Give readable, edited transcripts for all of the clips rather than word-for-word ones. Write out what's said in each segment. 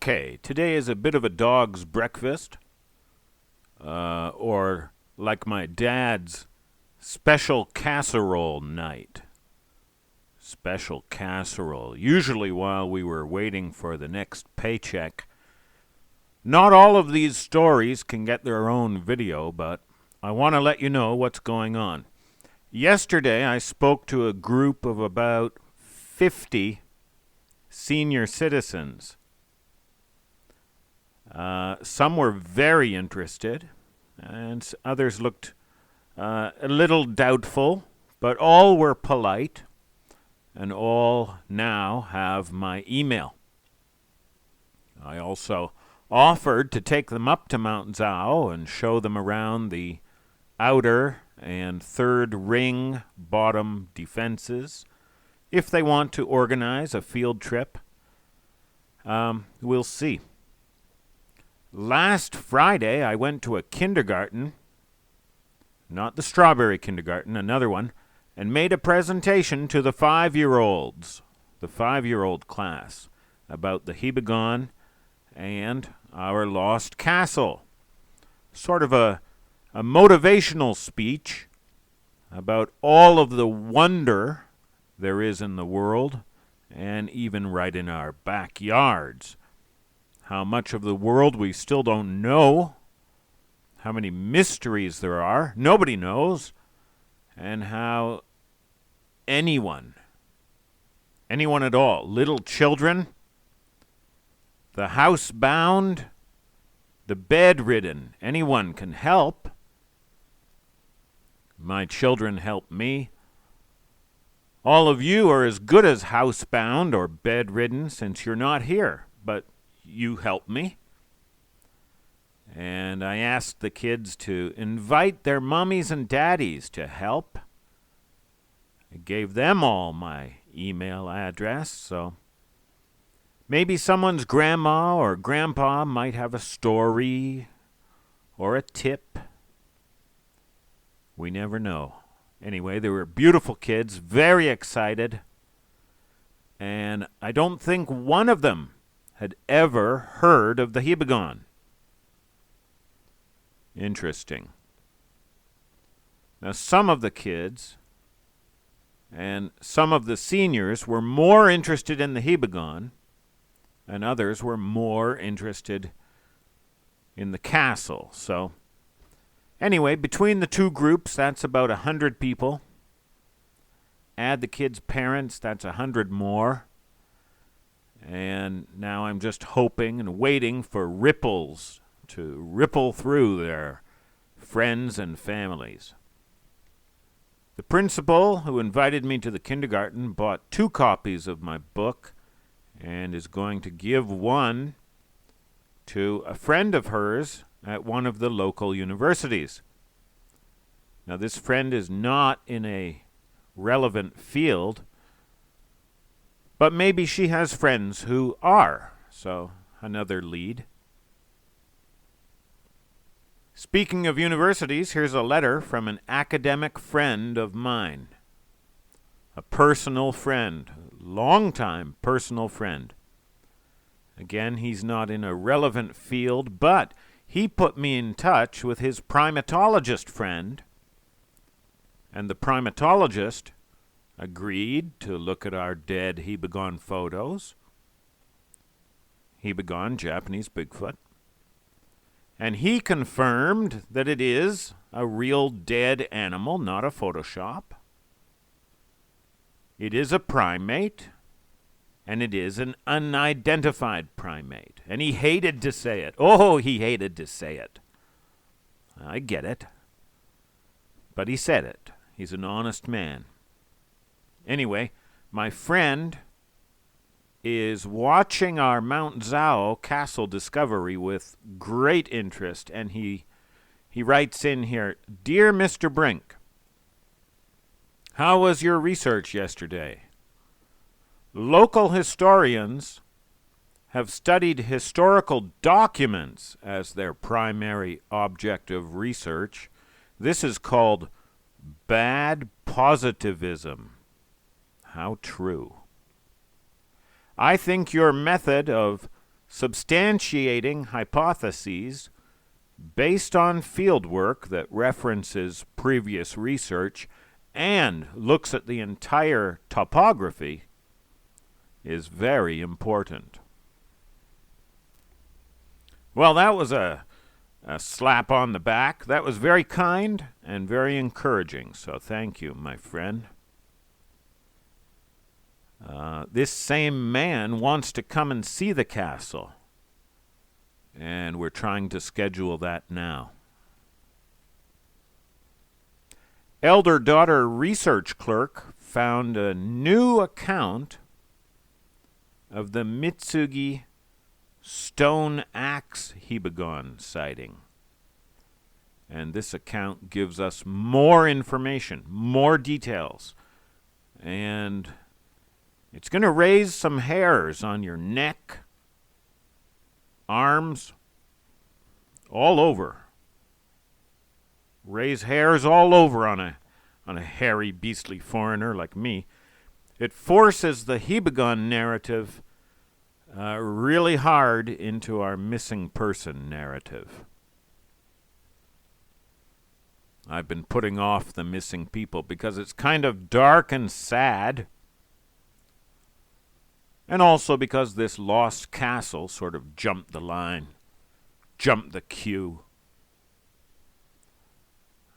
Okay, today is a bit of a dog's breakfast, or like my dad's, special casserole night. Special casserole. Usually while we were waiting for the next paycheck. Not all of these stories can get their own video, but I want to let you know what's going on. Yesterday I spoke to a group of about 50 senior citizens. Some were very interested, and others looked a little doubtful, but all were polite, and all now have my email. I also offered to take them up to Mount Zhao and show them around the outer and third ring bottom defenses if they want to organize a field trip. We'll see. Last Friday, I went to a kindergarten, not the strawberry kindergarten, another one, and made a presentation to the 5-year-olds, the 5-year-old class, about the Hibagon and our lost castle. Sort of a motivational speech about all of the wonder there is in the world and even right in our backyards. How much of the world we still don't know, how many mysteries there are, nobody knows, and how anyone at all, little children, the housebound, the bedridden, anyone can help. My children help me. All of you are as good as housebound or bedridden since you're not here, but you help me. And I asked the kids to invite their mummies and daddies to help. I gave them all my email address, so maybe someone's grandma or grandpa might have a story or a tip. We never know. Anyway, they were beautiful kids, very excited, and I don't think one of them had ever heard of the Hibagon. Interesting. Now, some of the kids and some of the seniors were more interested in the Hibagon, and others were more interested in the castle. So, anyway, between the two groups, that's about 100 people. Add the kids' parents, that's 100 more. And now I'm just hoping and waiting for ripples to ripple through their friends and families. The principal who invited me to the kindergarten bought 2 copies of my book and is going to give one to a friend of hers at one of the local universities. Now, this friend is not in a relevant field, but maybe she has friends who are, so another lead. Speaking of universities, here's a letter from an academic friend of mine. A personal friend, long-time personal friend. Again, he's not in a relevant field, but he put me in touch with his primatologist friend, and the primatologist agreed to look at our dead Hibagon photos. Hibagon, Japanese Bigfoot. And he confirmed that it is a real dead animal, not a Photoshop. It is a primate, and it is an unidentified primate. And he hated to say it. Oh, he hated to say it. I get it. But he said it. He's an honest man. Anyway, my friend is watching our Mount Zhao castle discovery with great interest, and he writes in here, "Dear Mr. Brink, how was your research yesterday? Local historians have studied historical documents as their primary object of research. This is called bad positivism. How true. I think your method of substantiating hypotheses based on fieldwork that references previous research and looks at the entire topography is very important. Well, that was a slap on the back. That was very kind and very encouraging, so thank you, my friend. This same man wants to come and see the castle, and we're trying to schedule that now. Elder daughter research clerk found a new account of the Mitsugi stone axe Hibagon sighting. And this account gives us more information, more details, and it's going to raise some hairs on your neck, arms, all over. Raise hairs all over on a hairy, beastly foreigner like me. It forces the Hibagon narrative really hard into our missing person narrative. I've been putting off the missing people because it's kind of dark and sad. And also because this lost castle sort of jumped the line, jumped the queue.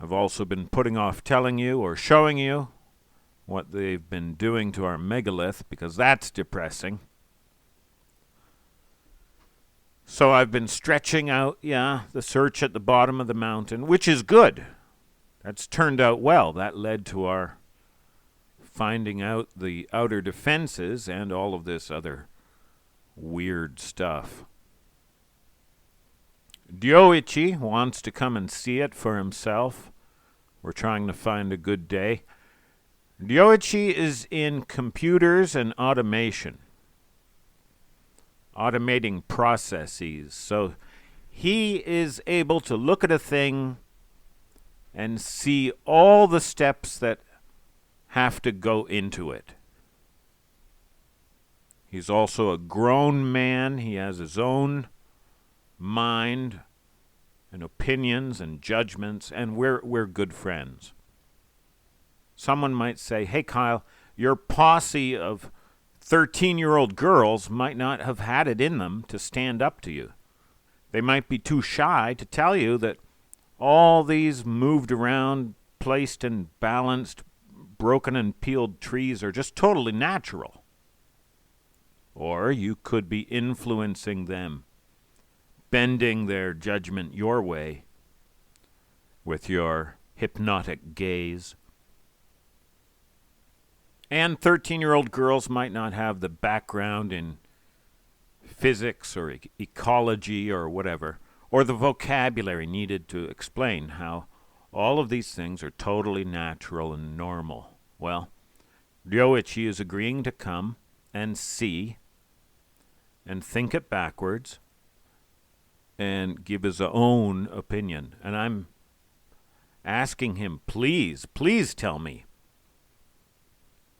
I've also been putting off telling you or showing you what they've been doing to our Megalith because that's depressing. So I've been stretching out, the search at the bottom of the mountain, which is good. That's turned out well. That led to our finding out the outer defenses and all of this other weird stuff. Ryoichi wants to come and see it for himself. We're trying to find a good day. Ryoichi is in computers and automation, automating processes. So he is able to look at a thing and see all the steps that have to go into it. He's also a grown man. He has his own mind and opinions and judgments, and we're good friends. Someone might say, hey, Kyle, your posse of 13-year-old girls might not have had it in them to stand up to you. They might be too shy to tell you that all these moved around, placed and balanced, broken and peeled trees are just totally natural. Or you could be influencing them, bending their judgment your way with your hypnotic gaze. And 13-year-old girls might not have the background in physics or ecology or whatever, or the vocabulary needed to explain how all of these things are totally natural and normal. Well, Ryoichi is agreeing to come and see and think it backwards and give his own opinion. And I'm asking him, please tell me.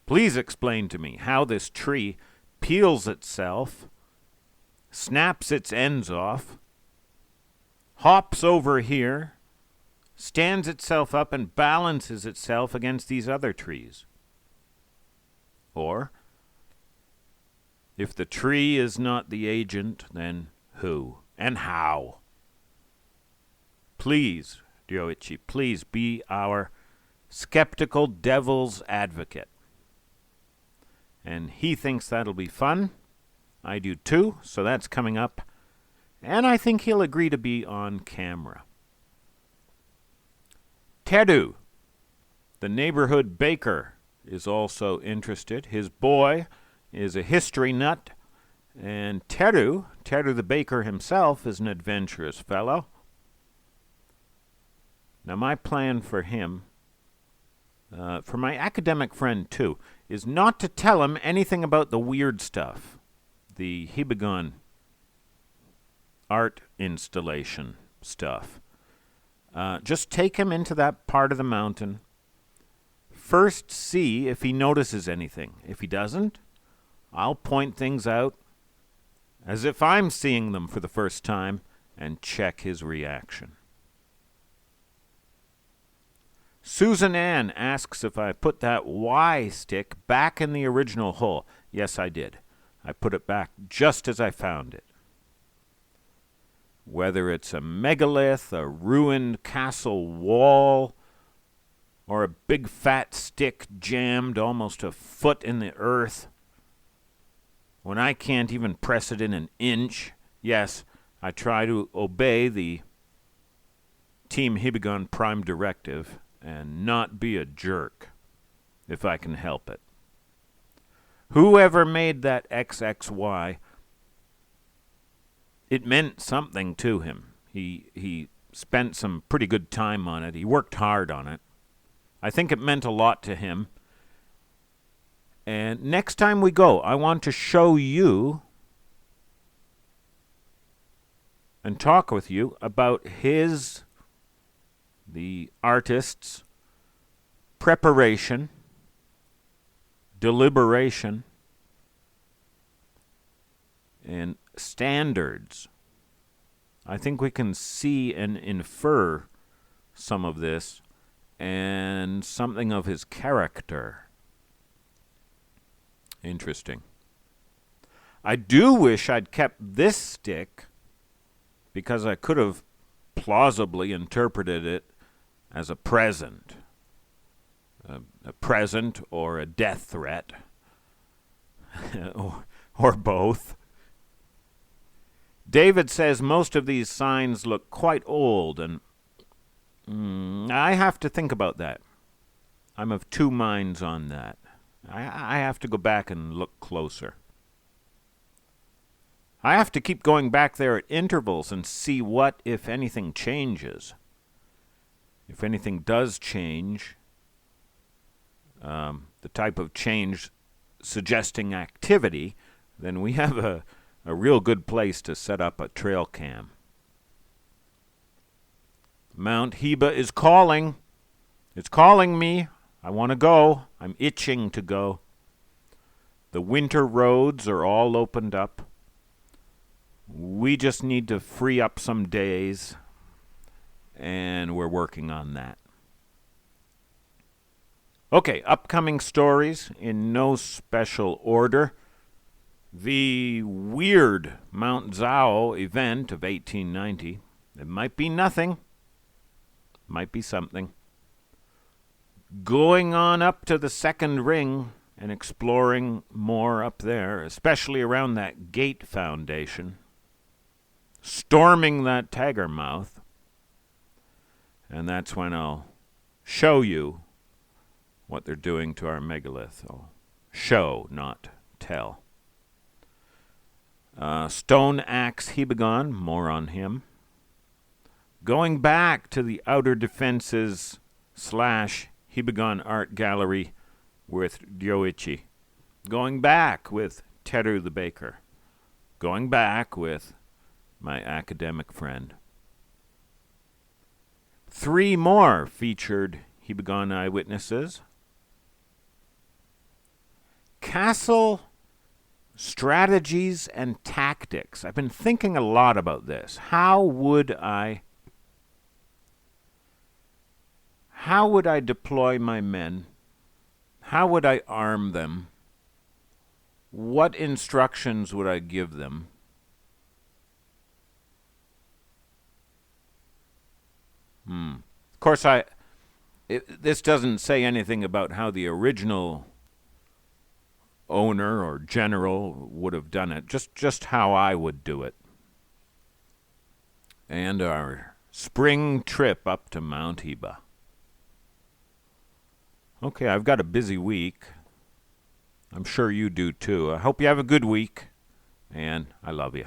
Please explain to me how this tree peels itself, snaps its ends off, hops over here, stands itself up and balances itself against these other trees. Or, if the tree is not the agent, then who and how? Please, Ryoichi, please be our skeptical devil's advocate. And he thinks that'll be fun. I do too, so that's coming up. And I think he'll agree to be on camera. Teru, the neighborhood baker, is also interested. His boy is a history nut, and Teru the baker himself, is an adventurous fellow. Now my plan for him, for my academic friend too, is not to tell him anything about the weird stuff, the Hibagon art installation stuff. Just take him into that part of the mountain. First, see if he notices anything. If he doesn't, I'll point things out as if I'm seeing them for the first time, and check his reaction. Susan Ann asks if I put that Y stick back in the original hole. Yes, I did. I put it back just as I found it. Whether it's a megalith, a ruined castle wall, or a big fat stick jammed almost a foot in the earth, when I can't even press it in an inch, yes, I try to obey the Team Hibagon Prime Directive and not be a jerk, if I can help it. Whoever made that XXY, it meant something to him. He spent some pretty good time on it. He worked hard on it. I think it meant a lot to him. And next time we go, I want to show you and talk with you about the artist's preparation, deliberation, and standards. I think we can see and infer some of this and something of his character. Interesting. I do wish I'd kept this stick because I could have plausibly interpreted it as a present. A present or a death threat. or both. David says most of these signs look quite old, and I have to think about that. I'm of two minds on that. I have to go back and look closer. I have to keep going back there at intervals and see what, if anything, changes. If anything does change, the type of change suggesting activity, then we have a real good place to set up a trail cam. Mount Heba is calling. It's calling me. I want to go. I'm itching to go. The winter roads are all opened up. We just need to free up some days, and we're working on that. Okay, upcoming stories in no special order. The weird Mount Zhao event of 1890. It might be nothing. Might be something. Going on up to the second ring and exploring more up there, especially around that gate foundation. Storming that tiger mouth. And that's when I'll show you what they're doing to our megalith. I'll show, not tell. Stone Axe Hibagon, more on him. Going back to the Outer Defenses / Hibagon Art Gallery with Ryoichi. Going back with Teru the Baker. Going back with my academic friend. 3 more featured Hibagon eyewitnesses. Castle strategies and tactics. I've been thinking a lot about this. How would I deploy my men? How would I arm them? What instructions would I give them? Of course, this doesn't say anything about how the original owner or general would have done it. Just how I would do it. And our spring trip up to Mount Heba. Okay, I've got a busy week. I'm sure you do too. I hope you have a good week, and I love you.